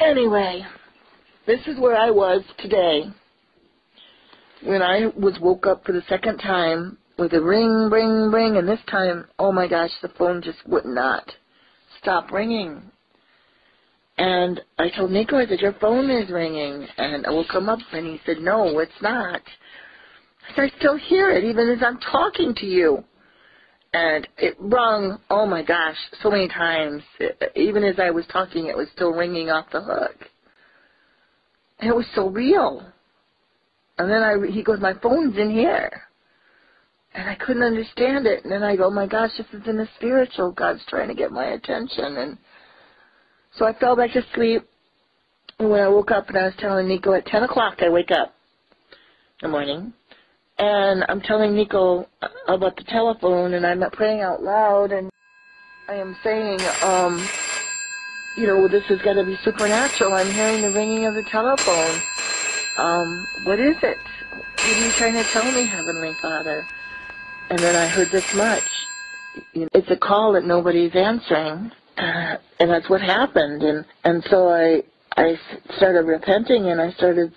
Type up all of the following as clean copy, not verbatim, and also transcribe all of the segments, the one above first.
Anyway, this is where I was today when I woke up for the second time with a ring, ring, ring, and this time, oh my gosh, the phone just would not stop ringing. And I told Nico, I said, your phone is ringing. And I woke him up, and he said, no, it's not. I said, I still hear it, even as I'm talking to you. And it rung, oh my gosh, so many times. Even as I was talking, it was still ringing off the hook. And it was so real. And then he goes, my phone's in here. And I couldn't understand it. And then I go, oh my gosh, this is in the spiritual. God's trying to get my attention. And so I fell back to sleep. And when I woke up, and I was telling Nico, at 10 o'clock I wake up in the morning. And I'm telling Nico about the telephone, and I'm praying out loud, and I am saying, this has got to be supernatural. I'm hearing the ringing of the telephone. What is it? What are you trying to tell me, Heavenly Father? And then I heard this much. It's a call that nobody's answering, and that's what happened. And so I started repenting, and I said,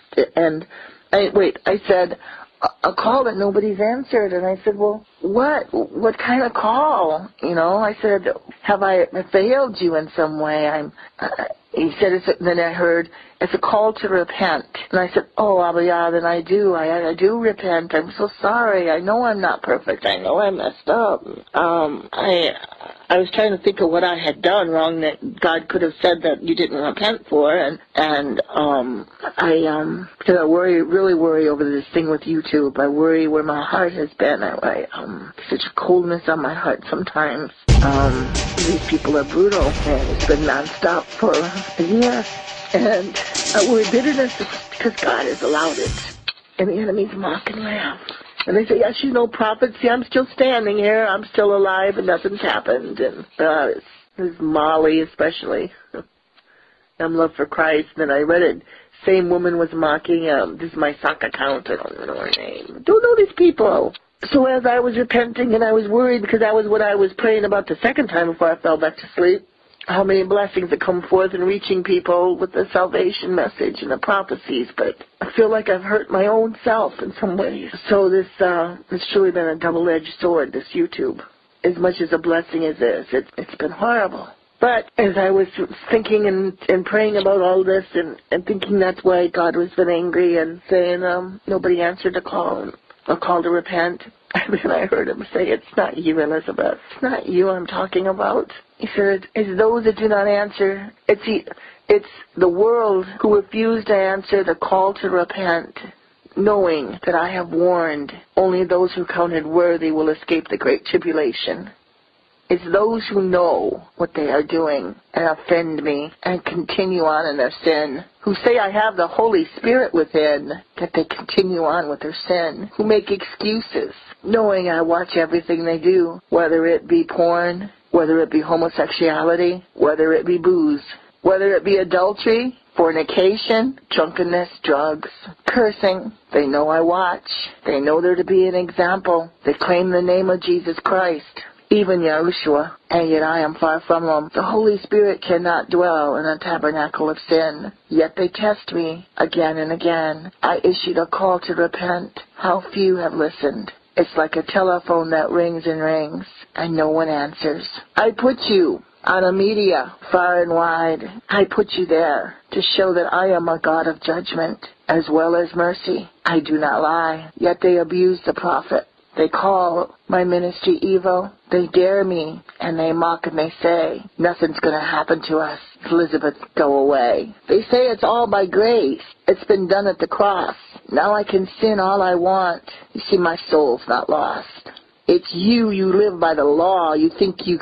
a call that nobody's answered. And I said, well, what kind of call? I said, have I failed you in some way? He said, then I heard, it's a call to repent. And I said, oh, Abba, yeah, then I do. I do repent. I'm so sorry. I know I'm not perfect. I know I messed up. I was trying to think of what I had done wrong that God could have said that you didn't repent for. Because I really worry over this thing with YouTube. I worry where my heart has been. Such a coldness on my heart sometimes. These people are brutal, and it's been nonstop for a year. And I worry bitterness because God has allowed it. And the enemy's mock and laugh. And they say, yes, prophet. See, I'm still standing here. I'm still alive, and nothing's happened. And this Molly especially. I'm Love for Christ. And then I read it. Same woman was mocking. This is my sock account. I don't know her name. Don't know these people. So as I was repenting, and I was worried because that was what I was praying about the second time before I fell back to sleep, how many blessings that come forth in reaching people with the salvation message and the prophecies, but I feel like I've hurt my own self in some ways. So this has truly been a double-edged sword, this YouTube. As much as a blessing as this, it's been horrible. But as I was thinking and praying about all this and thinking that's why God was been angry and saying nobody answered a call to repent, and then I heard him say, it's not you, Elizabeth. It's not you I'm talking about. He said, it's those that do not answer. It's the world who refuse to answer the call to repent, knowing that I have warned only those who counted worthy will escape the great tribulation. It's those who know what they are doing and offend me and continue on in their sin, who say I have the Holy Spirit within, that they continue on with their sin, who make excuses, knowing I watch everything they do, whether it be porn, whether it be homosexuality, whether it be booze, whether it be adultery, fornication, drunkenness, drugs, cursing. They know I watch. They know they're to be an example. They claim the name of Jesus Christ, even Yahushua, and yet I am far from them. The Holy Spirit cannot dwell in a tabernacle of sin, yet they test me again and again. I issued a call to repent. How few have listened. It's like a telephone that rings and rings, and no one answers. I put you on a media far and wide. I put you there to show that I am a God of judgment as well as mercy. I do not lie, yet they abuse the prophet. They call my ministry evil. They dare me, and they mock and they say, nothing's going to happen to us. Elizabeth, go away. They say it's all by grace. It's been done at the cross. Now I can sin all I want. You see, my soul's not lost. It's you live by the law. You think you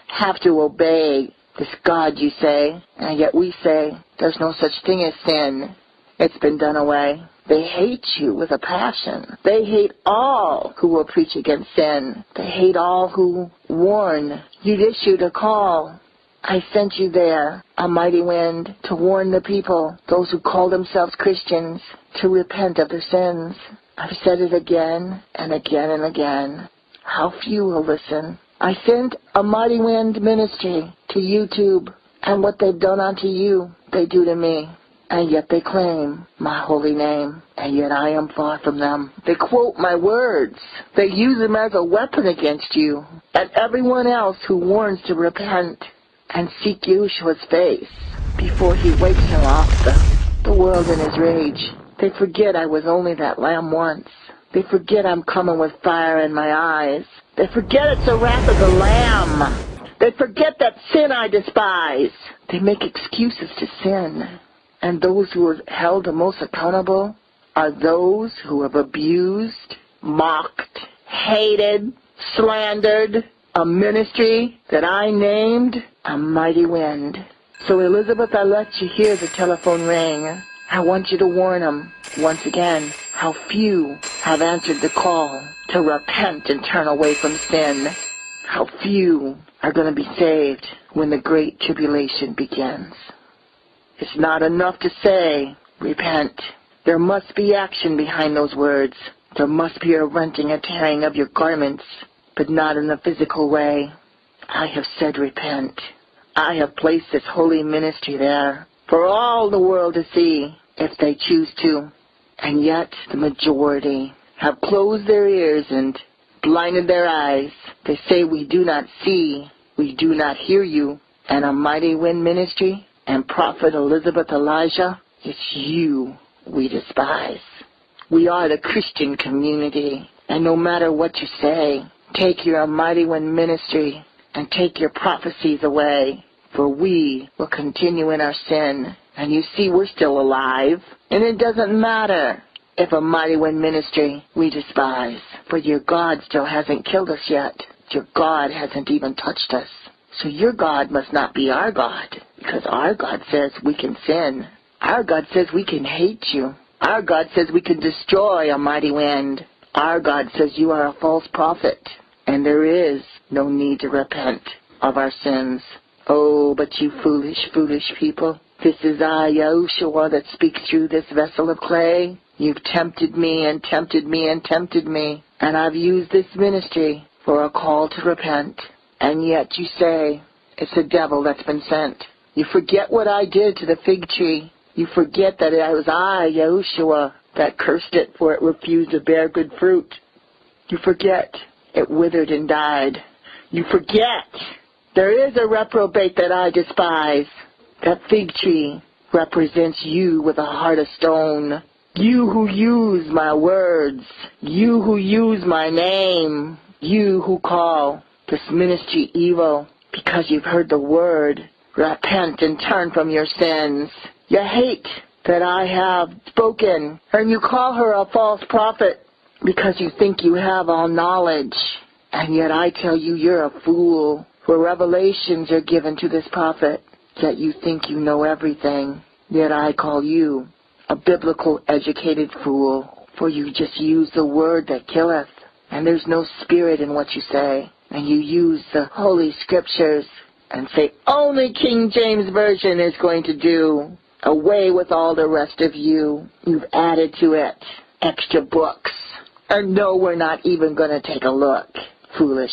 have to obey this God, you say, and yet we say there's no such thing as sin. It's been done away. They hate you with a passion. They hate all who will preach against sin. They hate all who warn. You'd issued a call. I sent you there, a mighty wind, to warn the people, those who call themselves Christians, to repent of their sins. I've said it again and again and again. How few will listen. I sent a mighty wind ministry to YouTube, and what they've done unto you, they do to me. And yet they claim my holy name, and yet I am far from them. They quote my words. They use them as a weapon against you and everyone else who warns to repent and seek Yeshua's face before he wakes him off the world in his rage. They forget I was only that lamb once. They forget I'm coming with fire in my eyes. They forget it's the wrath of the Lamb. They forget that sin I despise. They make excuses to sin. And those who are held the most accountable are those who have abused, mocked, hated, slandered a ministry that I named a mighty wind. So Elizabeth, I let you hear the telephone ring. I want you to warn them, once again, how few have answered the call to repent and turn away from sin. How few are going to be saved when the great tribulation begins. It's not enough to say, repent. There must be action behind those words. There must be a renting and tearing of your garments, but not in a physical way. I have said repent. I have placed this holy ministry there for all the world to see if they choose to. And yet the majority have closed their ears and blinded their eyes. They say we do not see, we do not hear you. And a mighty wind ministry and Prophet Elizabeth Elijah, it's you we despise. We are the Christian community, and no matter what you say, take your mighty wind ministry and take your prophecies away, for we will continue in our sin. And you see, we're still alive, and it doesn't matter if a mighty wind ministry we despise, but your God still hasn't killed us yet. Your God hasn't even touched us. So your God must not be our God, because our God says we can sin. Our God says we can hate you. Our God says we can destroy a mighty wind. Our God says you are a false prophet, and there is no need to repent of our sins. Oh, but you foolish, foolish people. This is I, Yahushua, that speaks through this vessel of clay. You've tempted me and tempted me and tempted me, and I've used this ministry for a call to repent. And yet you say, it's the devil that's been sent. You forget what I did to the fig tree. You forget that it was I, Yahushua, that cursed it for it refused to bear good fruit. You forget it withered and died. You forget there is a reprobate that I despise. That fig tree represents you with a heart of stone. You who use my words. You who use my name. You who call this ministry evil because you've heard the word. Repent and turn from your sins. You hate that I have spoken, and you call her a false prophet because you think you have all knowledge. And yet I tell you, you're a fool, for revelations are given to this prophet, yet you think you know everything. Yet I call you a biblical educated fool, for you just use the word that killeth, and there's no spirit in what you say. And you use the Holy Scriptures and say only King James Version is going to do away with all the rest of you. You've added to it extra books. And no, we're not even going to take a look. Foolish,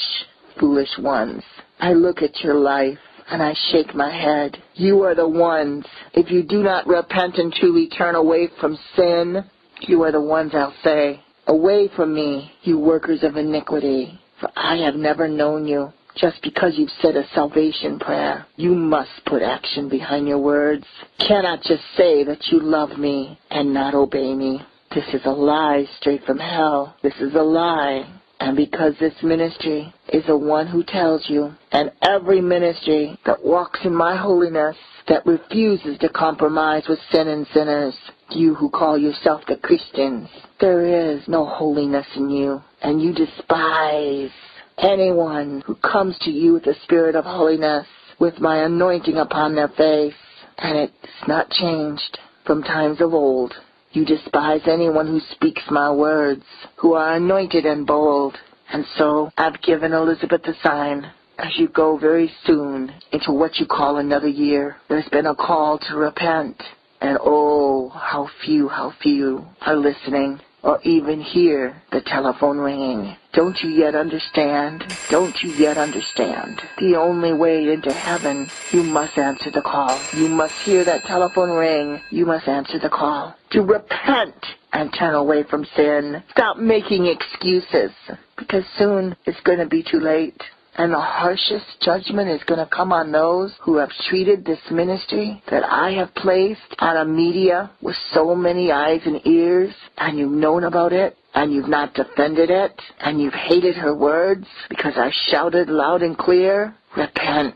foolish ones. I look at your life and I shake my head. You are the ones. If you do not repent and truly turn away from sin, you are the ones I'll say, away from me, you workers of iniquity. For I have never known you. Just because you've said a salvation prayer, you must put action behind your words. Cannot just say that you love me and not obey me. This is a lie straight from hell. This is a lie. And because this ministry is the one who tells you, and every ministry that walks in my holiness, that refuses to compromise with sin and sinners, you who call yourself the Christians, there is no holiness in you, and you despise anyone who comes to you with the spirit of holiness, with my anointing upon their face, and it's not changed from times of old. You despise anyone who speaks my words, who are anointed and bold. And so I've given Elizabeth a sign. As you go very soon into what you call another year, there's been a call to repent. And oh, how few are listening. or even hear the telephone ringing. Don't you yet understand? Don't you yet understand? The only way into heaven, you must answer the call. You must hear that telephone ring. You must answer the call. To repent and turn away from sin. Stop making excuses, because soon it's going to be too late. And the harshest judgment is going to come on those who have treated this ministry that I have placed on a media with so many eyes and ears, and you've known about it, and you've not defended it, and you've hated her words because I shouted loud and clear. Repent.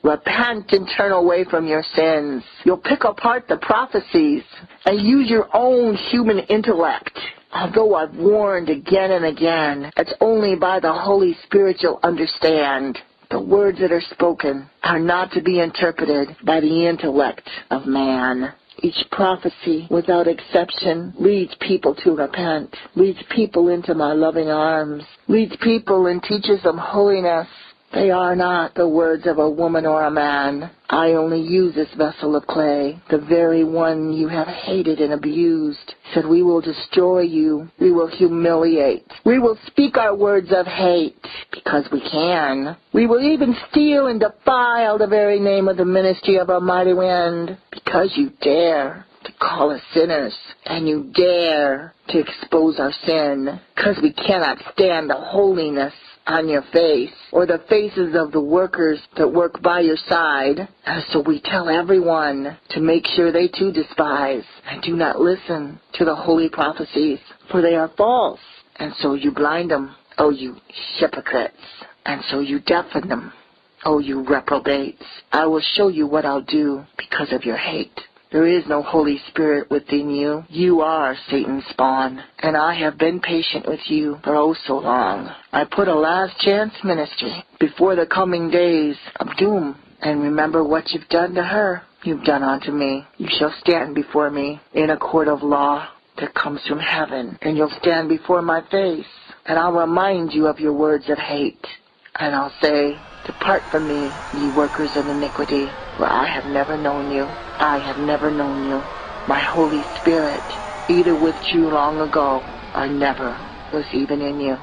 Repent and turn away from your sins. You'll pick apart the prophecies and use your own human intellect. Although I've warned again and again, it's only by the Holy Spirit you'll understand. The words that are spoken are not to be interpreted by the intellect of man. Each prophecy, without exception, leads people to repent, leads people into my loving arms, leads people and teaches them holiness. They are not the words of a woman or a man. I only use this vessel of clay, the very one you have hated and abused. Said, we will destroy you. We will humiliate. We will speak our words of hate, because we can. We will even steal and defile the very name of the ministry of our mighty wind, because you dare to call us sinners, and you dare to expose our sin, because we cannot stand the holiness on your face, or the faces of the workers that work by your side. And so we tell everyone to make sure they too despise and do not listen to the holy prophecies, for they are false. And so you blind them, oh you hypocrites, and so you deafen them, oh you reprobates. I will show you what I'll do because of your hate. There is no Holy Spirit within you. You are Satan's spawn, and I have been patient with you for oh so long. I put a last chance ministry before the coming days of doom. And remember what you've done to her, you've done unto me. You shall stand before me in a court of law that comes from heaven, and you'll stand before my face, and I'll remind you of your words of hate. And I'll say, depart from me, ye workers of iniquity, for I have never known you. I have never known you. My Holy Spirit either withdrew long ago or never was even in you.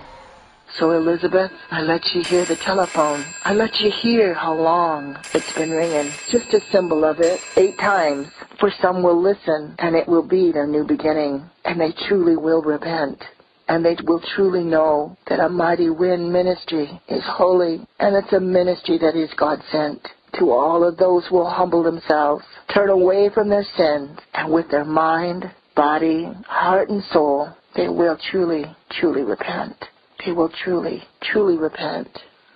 So Elizabeth, I let you hear the telephone. I let you hear how long it's been ringing. Just a symbol of it, 8 times. For some will listen, and it will be their new beginning, and they truly will repent. And they will truly know that a mighty wind ministry is holy, and it's a ministry that is God-sent. To all of those who will humble themselves, turn away from their sins, and with their mind, body, heart, and soul, they will truly, truly repent. They will truly, truly repent.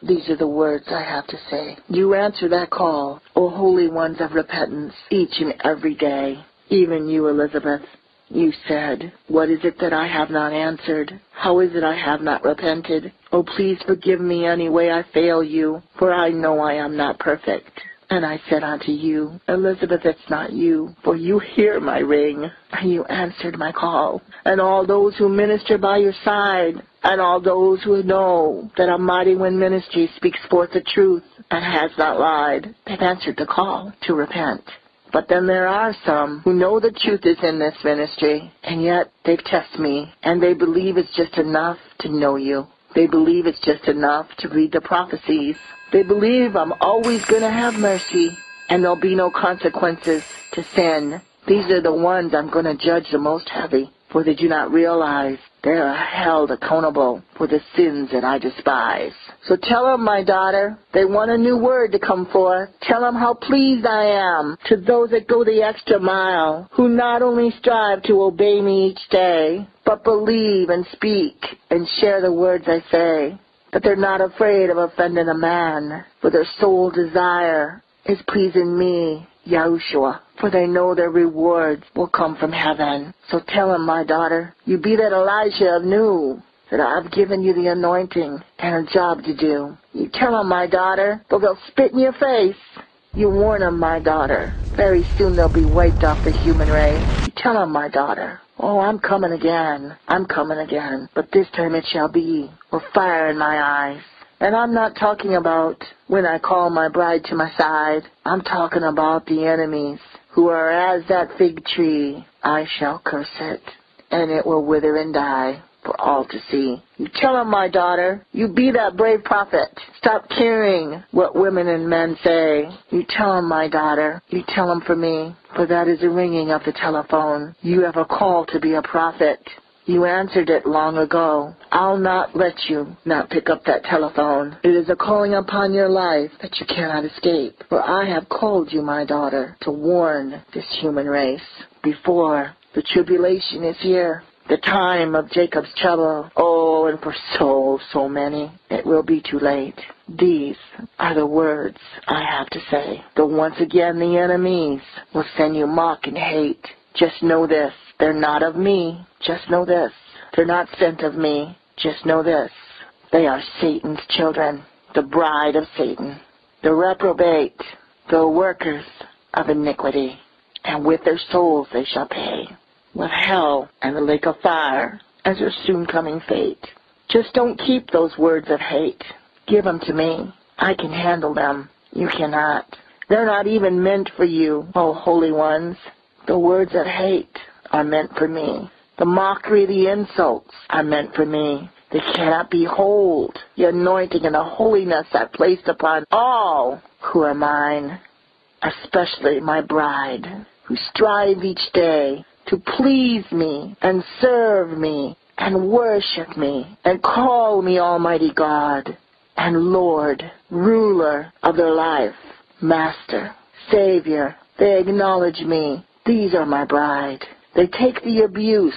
These are the words I have to say. You answer that call, O holy ones of repentance, each and every day. Even you, Elizabeth. You said, what is it that I have not answered? How is it I have not repented? Oh, please forgive me any way I fail you, for I know I am not perfect. And I said unto you, Elizabeth, it's not you, for you hear my ring, and you answered my call. And all those who minister by your side, and all those who know that a mighty wind ministry speaks forth the truth and has not lied, they've answered the call to repent. But then there are some who know the truth is in this ministry, and yet they've tested me, and they believe it's just enough to know you. They believe it's just enough to read the prophecies. They believe I'm always going to have mercy, and there'll be no consequences to sin. These are the ones I'm going to judge the most heavy, for they do not realize they are held accountable for the sins that I despise. So tell them, my daughter, they want a new word to come forth. Tell them how pleased I am to those that go the extra mile, who not only strive to obey me each day, but believe and speak and share the words I say, that they're not afraid of offending a man, for their sole desire is pleasing me, Yahushua, for they know their rewards will come from heaven. So tell him, my daughter, you be that Elijah of Nu, that I've given you the anointing and a job to do. You tell him, my daughter, though they'll spit in your face. You warn them, my daughter, very soon they'll be wiped off the human race. You tell them, my daughter, oh, I'm coming again. I'm coming again. But this time it shall be with fire in my eyes. And I'm not talking about when I call my bride to my side. I'm talking about the enemies who are as that fig tree. I shall curse it. and it will wither and die for all to see. You tell them, my daughter, you be that brave prophet. Stop caring what women and men say. You tell them, my daughter, you tell them for me, for that is the ringing of the telephone. You have a call to be a prophet. You answered it long ago. I'll not let you not pick up that telephone. It is a calling upon your life that you cannot escape. For I have called you, my daughter, to warn this human race before the tribulation is here. The time of Jacob's trouble. Oh, and for so many, it will be too late. These are the words I have to say. Though once again the enemies will send you mock and hate. Just know this, they're not of me. Just know this, they're not sent of me. Just know this, they are Satan's children, the bride of Satan, the reprobate, the workers of iniquity, and with their souls they shall pay, with hell and the lake of fire as their soon-coming fate. Just don't keep those words of hate. Give them to me. I can handle them. You cannot. They're not even meant for you, oh holy ones. The words of hate are meant for me. The mockery, the insults are meant for me. They cannot behold the anointing and the holiness I placed upon all who are mine, especially my bride, who strive each day to please me and serve me and worship me and call me Almighty God and Lord, ruler of their life, Master, Savior. They acknowledge me. These are my bride. They take the abuse.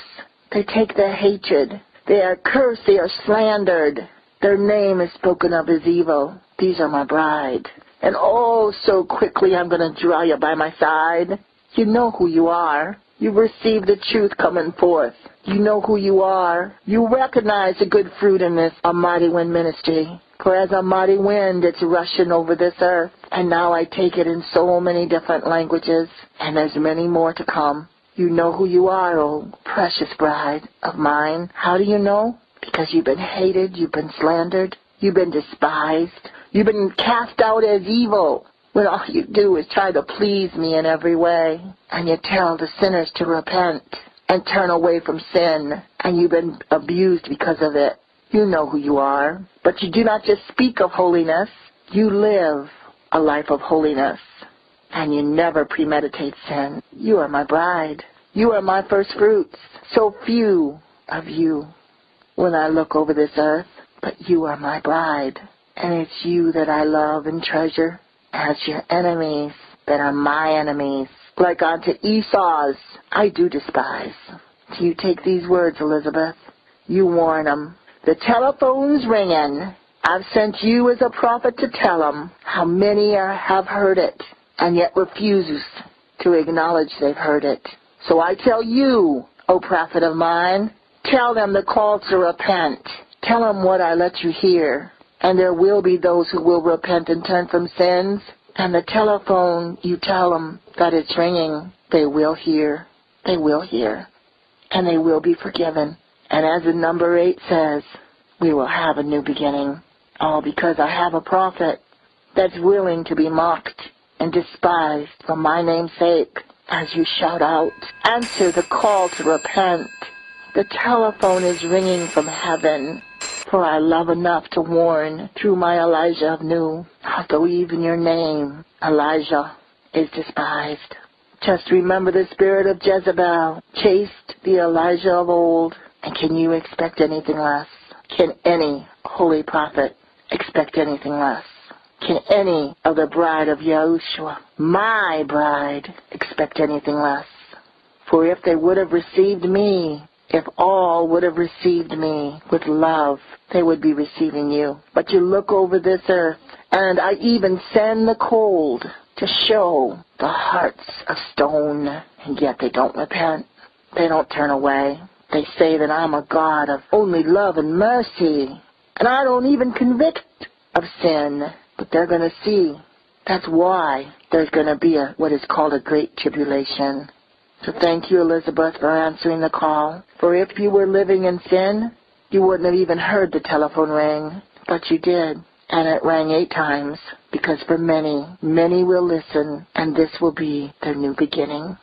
They take the hatred. They are cursed. They are slandered. Their name is spoken of as evil. These are my bride. And oh, so quickly I'm going to draw you by my side. You know who you are. You've received the truth coming forth. You know who you are. You recognize the good fruit in this A Mighty Wind ministry. For as a mighty wind, it's rushing over this earth. And now I take it in so many different languages. And there's many more to come. You know who you are, oh precious bride of mine. How do you know? Because you've been hated, you've been slandered, you've been despised, you've been cast out as evil. When all you do is try to please me in every way. And you tell the sinners to repent and turn away from sin. And you've been abused because of it. You know who you are. But you do not just speak of holiness. You live a life of holiness. And you never premeditate sin. You are my bride. You are my first fruits. So few of you when I look over this earth. But you are my bride. And it's you that I love and treasure. As your enemies that are my enemies, like unto Esau's, I do despise. Do you take these words, Elizabeth? You warn them. The telephone's ringing. I've sent you as a prophet to tell them how many have heard it, and yet refuse to acknowledge they've heard it. So I tell you, O prophet of mine, tell them the call to repent. Tell them what I let you hear. And there will be those who will repent and turn from sins. And the telephone, you tell them that it's ringing. They will hear. They will hear. And they will be forgiven. And as in number 8 says, we will have a new beginning. All because I have a prophet that's willing to be mocked and despised for my name's sake. As you shout out, answer the call to repent. The telephone is ringing from heaven. For I love enough to warn through my Elijah of new, although even your name, Elijah, is despised. Just remember the spirit of Jezebel chased the Elijah of old. And can you expect anything less? Can any holy prophet expect anything less? Can any of the bride of Yahushua, my bride, expect anything less? For if they would have received me, if all would have received me with love, they would be receiving you. But you look over this earth, and I even send the cold to show the hearts of stone, and yet they don't repent. They don't turn away. They say that I'm a God of only love and mercy, and I don't even convict of sin. But they're going to see. That's why there's going to be what is called a great tribulation. So thank you, Elizabeth, for answering the call. For if you were living in sin, you wouldn't have even heard the telephone ring. But you did. And it rang 8 times. Because for many, many will listen, and this will be their new beginning.